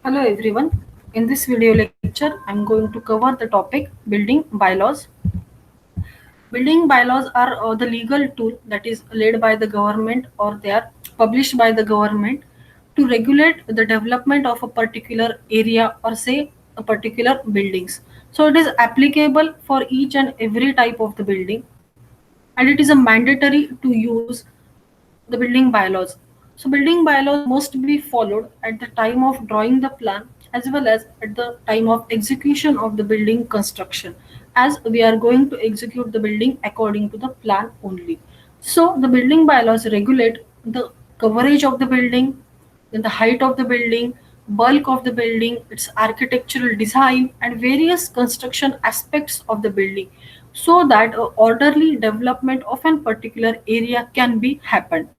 Hello everyone. In this video lecture, I'm going to cover the topic building bylaws. Building bylaws are the legal tool that is led by the government or they are published by the government to regulate the development of a particular area or say a particular buildings. So it is applicable for each and every type of the building and it is a mandatory to use the building bylaws. So building bylaws must be followed at the time of drawing the plan as well as at the time of execution of the building construction, as we are going to execute the building according to the plan only. So the building bylaws regulate the coverage of the building, then the height of the building, bulk of the building, its architectural design, and various construction aspects of the building, so that a orderly development of a particular area can be happened.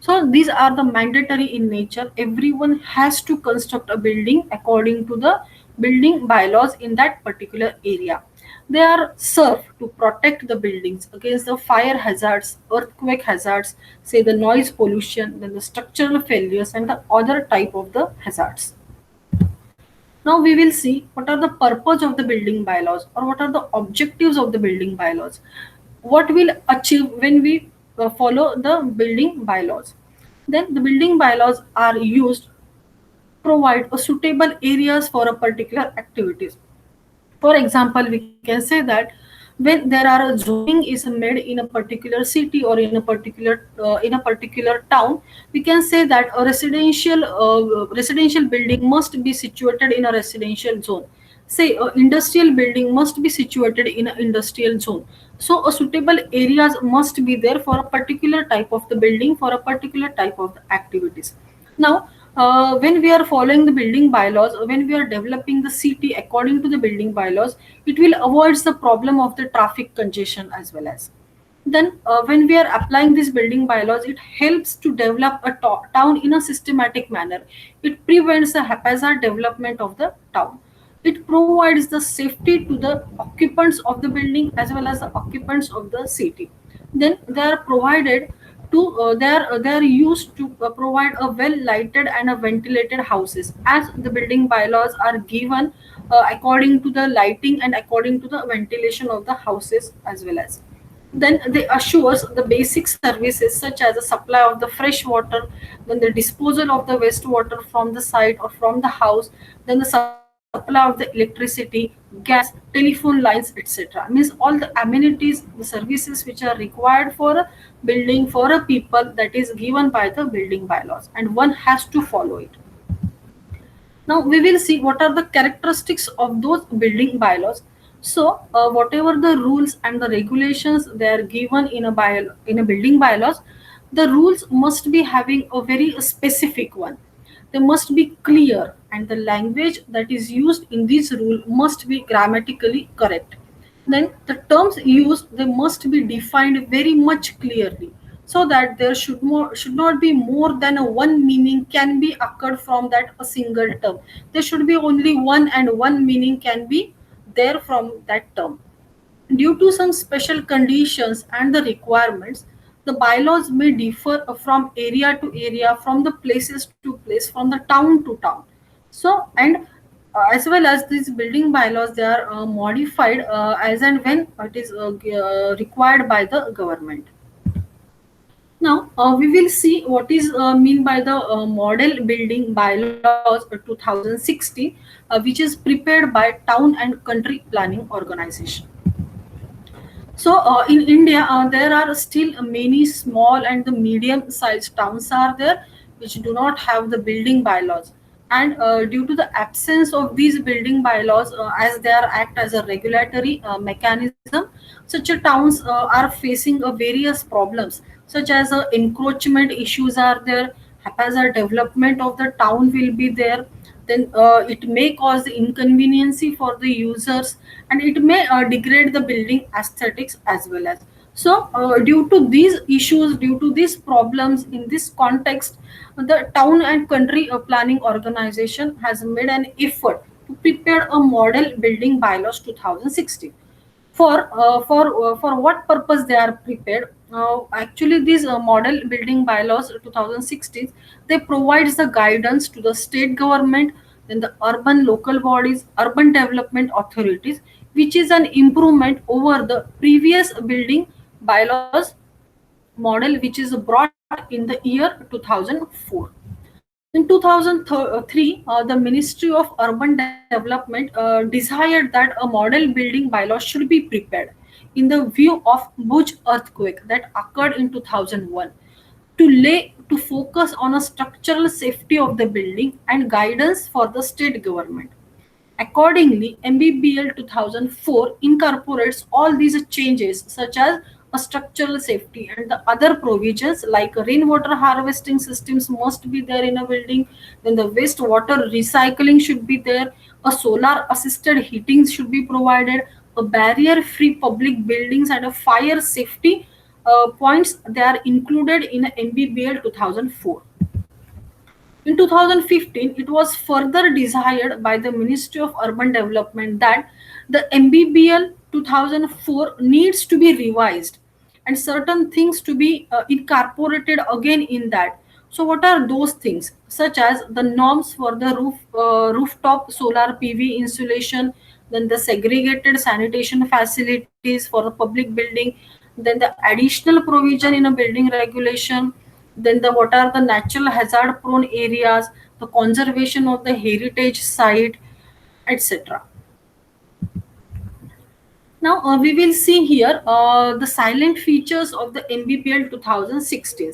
So these are the mandatory in nature. Everyone has to construct a building according to the building bylaws in that particular area. They are served to protect the buildings against the fire hazards, earthquake hazards, say the noise pollution, then the structural failures and the other type of the hazards. Now we will see what are the purpose of the building bylaws or what are the objectives of the building bylaws. What will achieve when we follow the building bylaws. Then the building bylaws are used to provide a suitable areas for a particular activities. For example, we can say that when there are a zoning is made in a particular city or in a particular town, we can say that a residential building must be situated in a residential zone. Say a industrial building must be situated in an industrial zone. So a suitable areas must be there for a particular type of the building for a particular type of the activities. Now, when we are following the building bylaws, when we are developing the city according to the building bylaws, it will avoid the problem of the traffic congestion as well as. Then, when we are applying these building bylaws, it helps to develop a town in a systematic manner. It prevents the haphazard development of the town. It provides the safety to the occupants of the building as well as the occupants of the city. Then they are provided to they are used to provide a well lighted and a ventilated houses, as the building bylaws are given according to the lighting and according to the ventilation of the houses as well as. Then they assures the basic services such as the supply of the fresh water, then the disposal of the wastewater from the site or from the house, then the supply of the electricity, gas, telephone lines, etc. Means all the amenities, the services which are required for a building for a people, that is given by the building bylaws and one has to follow it. Now we will see what are the characteristics of those building bylaws. So whatever the rules and the regulations they are given in in a building bylaws, the rules must be having a very specific one. They must be clear and the language that is used in this rule must be grammatically correct. Then the terms used they must be defined very much clearly, so that there should not be more than a one meaning can be occurred from that a single term. There should be only one and one meaning can be there from that term. Due to some special conditions and the requirements, the bylaws may differ from area to area, from the places to place, from the town to town. So, and as well as these building bylaws, they are modified as and when it is required by the government. Now, we will see what is mean by the model building bylaws 2016, which is prepared by Town and Country Planning Organization. So in India, there are still many small and the medium-sized towns are there which do not have the building bylaws. And due to the absence of these building bylaws, as they are act as a regulatory mechanism, such a towns are facing various problems, such as encroachment issues are there, haphazard development of the town will be there, then it may cause the inconveniency for the users and it may degrade the building aesthetics as well as. So due to these issues, due to these problems in this context, the town and country planning organization has made an effort to prepare a model building bylaws 2016. For what purpose they are prepared? Actually, these model building bylaws 2016, they provides the guidance to the state government, then the urban local bodies, urban development authorities, which is an improvement over the previous building bylaws model, which is brought in the year 2004. In 2003, the Ministry of Urban Development desired that a model building bylaw should be prepared in the view of Bhuj earthquake that occurred in 2001 to focus on a structural safety of the building and guidance for the state government. Accordingly, MBBL 2004 incorporates all these changes such as a structural safety and the other provisions like rainwater harvesting systems must be there in a building, then the wastewater recycling should be there, a solar assisted heating should be provided, a barrier free public buildings and a fire safety points they are included in MBBL 2004. In 2015, it was further desired by the Ministry of Urban Development that the MBBL 2004 needs to be revised and certain things to be incorporated again in that. So, what are those things? Such as the norms for the rooftop solar PV installation, then the segregated sanitation facilities for the public building, then the additional provision in a building regulation, then the what are the natural hazard prone areas, the conservation of the heritage site, etc. Now we will see here the silent features of the MBPL 2016.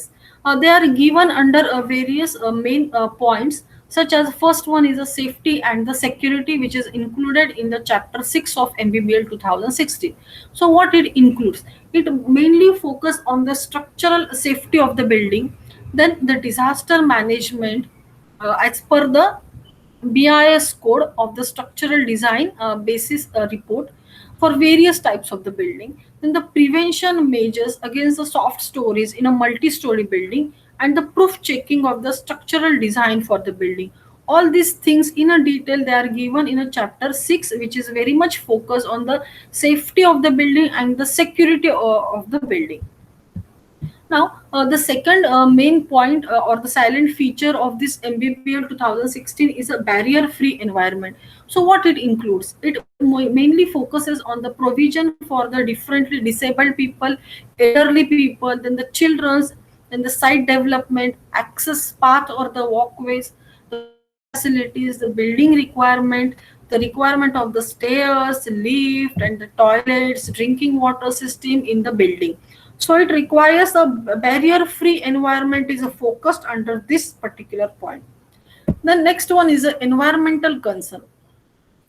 They are given under various main points, such as first one is the safety and the security, which is included in the chapter 6 of MBBL 2016. So what it includes? It mainly focus on the structural safety of the building, then the disaster management as per the BIS code of the structural design basis report for various types of the building. Then the prevention measures against the soft stories in a multi-story building and the proof checking of the structural design for the building. All these things in a detail they are given in a chapter 6, which is very much focused on the safety of the building and the security of the building. Now, the second main point or the silent feature of this MBPL 2016 is a barrier-free environment. So, what it includes? It mainly focuses on the provision for the differently disabled people, elderly people, then the children's, then the site development, access path or the walkways, the water facilities, the building requirement, the requirement of the stairs, lift, and the toilets, drinking water system in the building. So it requires a barrier free environment is focused under this particular point. The next one is the environmental concern.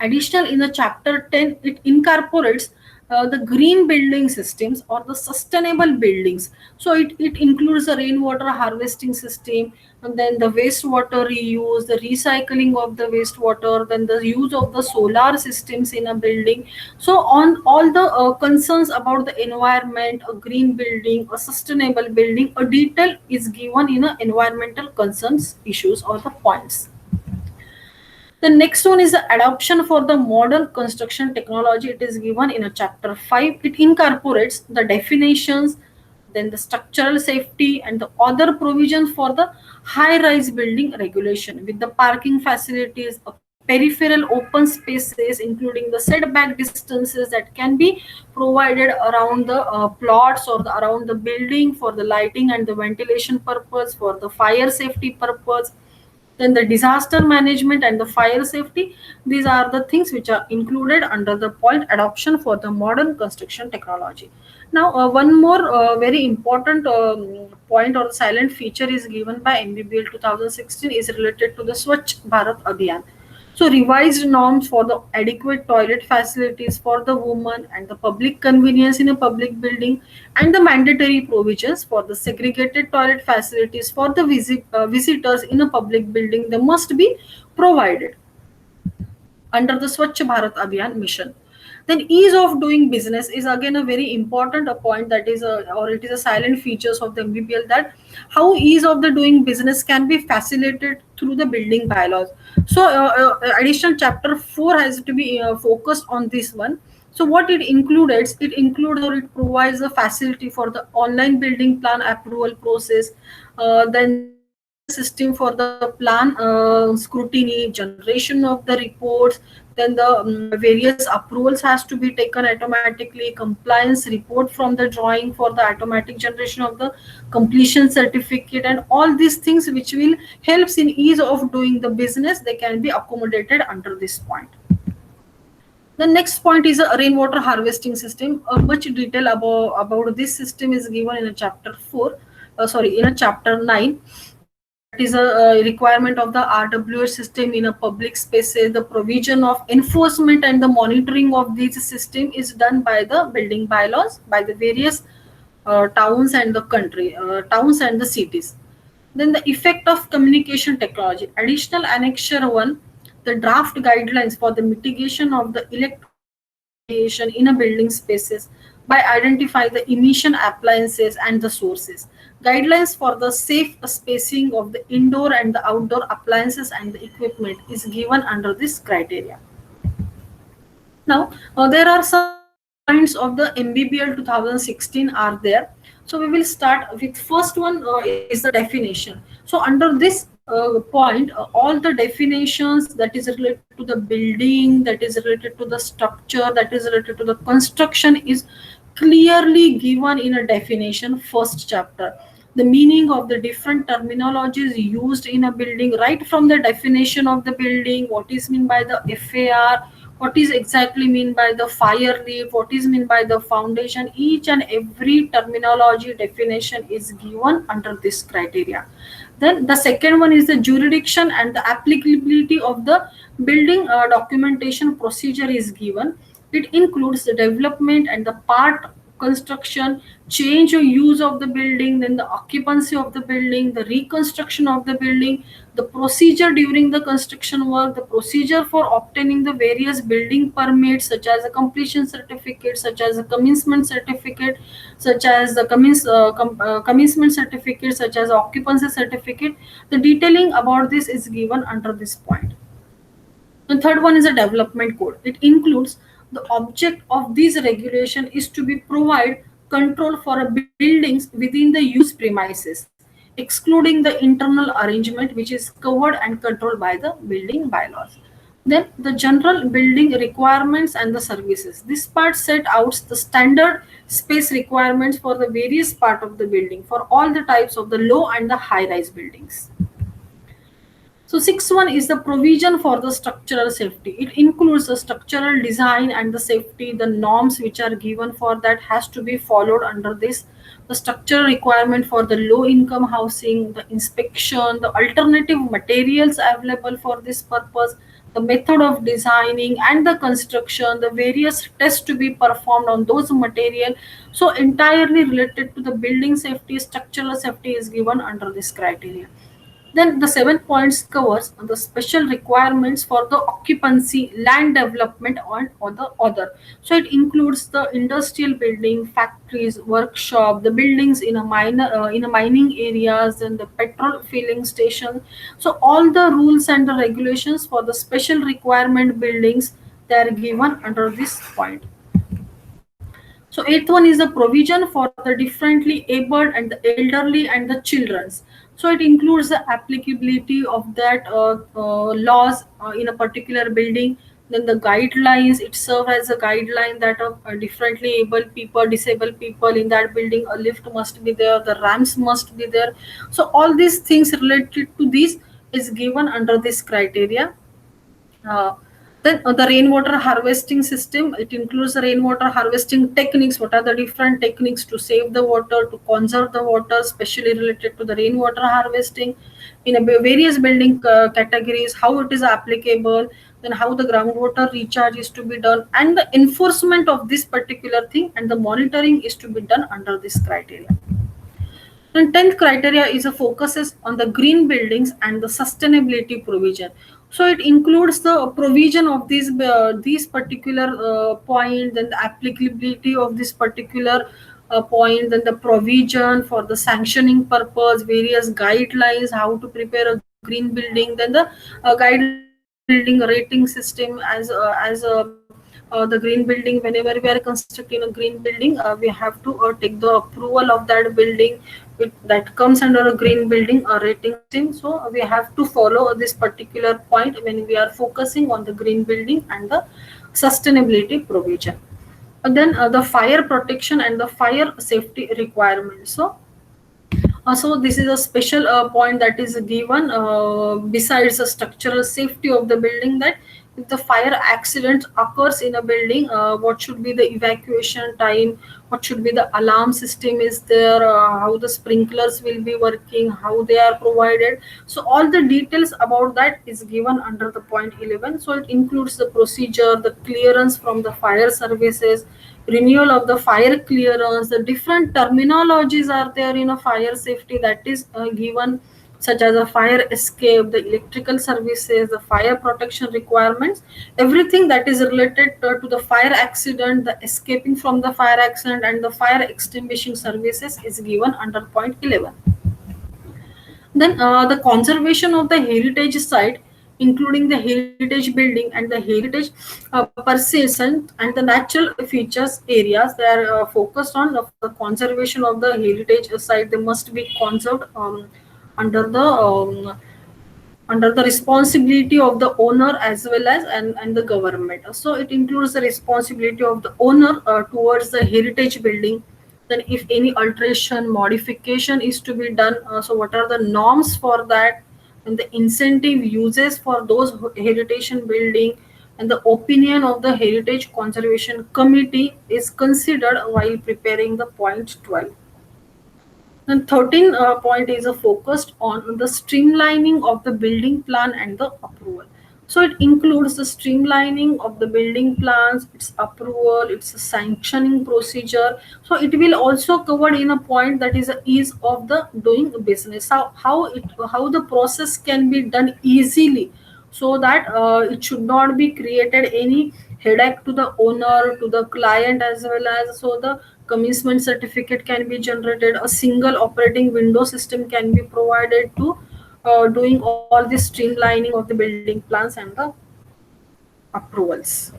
Additional in the chapter 10, it incorporates the green building systems or the sustainable buildings. So it includes the rainwater harvesting system, and then the wastewater reuse, the recycling of the wastewater, then the use of the solar systems in a building. So on all the concerns about the environment, a green building, a sustainable building, a detail is given in a environmental concerns issues or the points. The next one is the adoption for the modern construction technology. It is given in a chapter 5. It incorporates the definitions, then the structural safety and the other provisions for the high-rise building regulation with the parking facilities, a peripheral open spaces, including the setback distances that can be provided around the plots or around the building for the lighting and the ventilation purpose, for the fire safety purpose, then the disaster management and the fire safety. These are the things which are included under the point adoption for the modern construction technology. Now, one more very important point or silent feature is given by NBBL 2016 is related to the Swachh Bharat Abhiyan. So revised norms for the adequate toilet facilities for the women and the public convenience in a public building, and the mandatory provisions for the segregated toilet facilities for the visitors in a public building, they must be provided under the Swachh Bharat Abhiyan mission. Then ease of doing business is again a very important point, that is or it is a silent features of the MBPL, that how ease of the doing business can be facilitated through the building bylaws. So additional chapter 4 has to be focused on this one. So what it includes or it provides a facility for the online building plan approval process, then the system for the plan scrutiny, generation of the reports, then the various approvals has to be taken automatically, compliance report from the drawing for the automatic generation of the completion certificate, and all these things which will helps in ease of doing the business, they can be accommodated under this point. The next point is a rainwater harvesting system. Much detail about this system is given in a chapter 4, sorry, in a chapter 9. That is a requirement of the RWS system in a public spaces. The provision of enforcement and the monitoring of these system is done by the building bylaws by the various towns and the country, towns and the cities. Then the effect of communication technology. Additional annexure 1, the draft guidelines for the mitigation of the electronic radiation in a building spaces by identify the emission appliances and the sources. Guidelines for the safe spacing of the indoor and the outdoor appliances and the equipment is given under this criteria. Now, there are some points of the MBBL 2016 are there. So we will start with first one is the definition. So under this point, all the definitions that is related to the building, that is related to the structure, that is related to the construction is clearly given in a definition first chapter. The meaning of the different terminologies used in a building, right from the definition of the building, what is meant by the FAR, what is exactly mean by the fire relief, what is mean by the foundation, each and every terminology definition is given under this criteria. Then the second one is the jurisdiction and the applicability of the building documentation procedure is given. It includes the development and the part construction, change or use of the building, then the occupancy of the building, the reconstruction of the building, the procedure during the construction work, the procedure for obtaining the various building permits such as a completion certificate, such as a commencement certificate, such as the commencement certificate, such as occupancy certificate. The detailing about this is given under this point. The third one is a development code. It includes the object of this regulation is to be provide control for buildings within the use premises, excluding the internal arrangement which is covered and controlled by the building bylaws. Then the general building requirements and the services. This part set out the standard space requirements for the various part of the building for all the types of the low and the high rise buildings. So sixth one is the provision for the structural safety. It includes the structural design and the safety, the norms which are given for that has to be followed under this. The structural requirement for the low income housing, the inspection, the alternative materials available for this purpose, the method of designing and the construction, the various tests to be performed on those material. So entirely related to the building safety, structural safety is given under this criteria. Then the 7 points covers the special requirements for the occupancy, land development, and or the other. So it includes the industrial building, factories, workshop, the buildings in a mining areas, and the petrol filling station. So all the rules and the regulations for the special requirement buildings, they are given under this point. So eighth one is the provision for the differently abled and the elderly and the childrens. So it includes the applicability of that laws in a particular building. Then the guidelines, it serves as a guideline that of differently able people, disabled people in that building, a lift must be there, the ramps must be there. So all these things related to this is given under this criteria. Uh, then the rainwater harvesting system, it includes the rainwater harvesting techniques. What are the different techniques to save the water, to conserve the water, especially related to the rainwater harvesting in a various building categories, how it is applicable, then how the groundwater recharge is to be done, and the enforcement of this particular thing and the monitoring is to be done under this criteria. And 10th criteria is a focuses on the green buildings and the sustainability provision. So it includes the provision of these particular point, then the applicability of this particular point, then the provision for the sanctioning purpose, various guidelines, how to prepare a green building, then the guidelines for the building rating system as the green building. Whenever we are constructing a green building, we have to take the approval of that building that comes under a green building rating system. So we have to follow this particular point when we are focusing on the green building and the sustainability provision. Then the fire protection and the fire safety requirements. So this is a special point that is given besides the structural safety of the building, that if the fire accident occurs in a building, what should be the evacuation time, what should be the alarm system is there, how the sprinklers will be working, how they are provided. So all the details about that is given under the point 11. So it includes the procedure, the clearance from the fire services, renewal of the fire clearance, the different terminologies are there in a fire safety that is given, such as a fire escape, the electrical services, the fire protection requirements, everything that is related to the fire accident, the escaping from the fire accident and the fire extinguishing services is given under point 11. Then the conservation of the heritage site, including the heritage building and the heritage persistent and the natural features areas, they are focused on for the conservation of the heritage site. They must be conserved under the under the responsibility of the owner as well as and the government. So it includes the responsibility of the owner towards the heritage building. Then if any alteration modification is to be done, so what are the norms for that, and the incentive uses for those heritage building, and the opinion of the heritage conservation committee is considered while preparing the point 12. And 13 point is focused on the streamlining of the building plan and the approval. So it includes the streamlining of the building plans, its approval, its sanctioning procedure. So it will also cover in a point that is the ease of the doing business. How the process can be done easily, so that it should not be created any headache to the owner, to the client as well as. So the commencement certificate can be generated, a single operating window system can be provided to doing all this streamlining of the building plans and the approvals.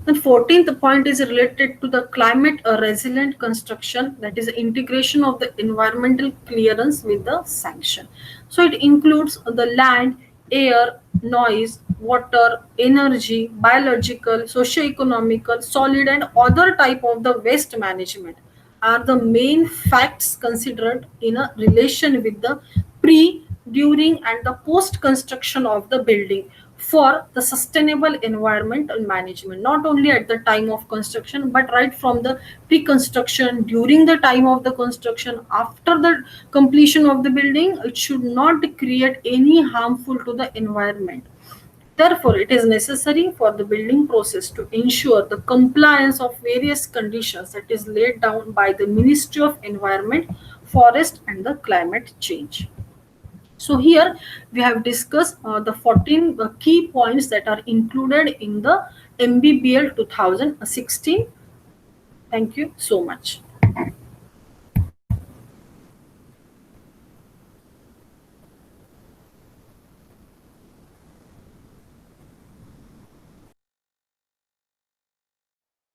And 14th point is related to the climate resilient construction, that is the integration of the environmental clearance with the sanction. So it includes the land, air, noise, water, energy, biological, socio-economical, solid and other type of the waste management are the main facts considered in a relation with the pre, during and the post construction of the building for the sustainable environmental management, not only at the time of construction but right from the pre-construction, during the time of the construction, after the completion of the building. It should not create any harmful to the environment. Therefore, it is necessary for the building process to ensure the compliance of various conditions that is laid down by the Ministry of Environment, Forest and the Climate Change. So here we have discussed the 14 key points that are included in the MBBL 2016. Thank you so much.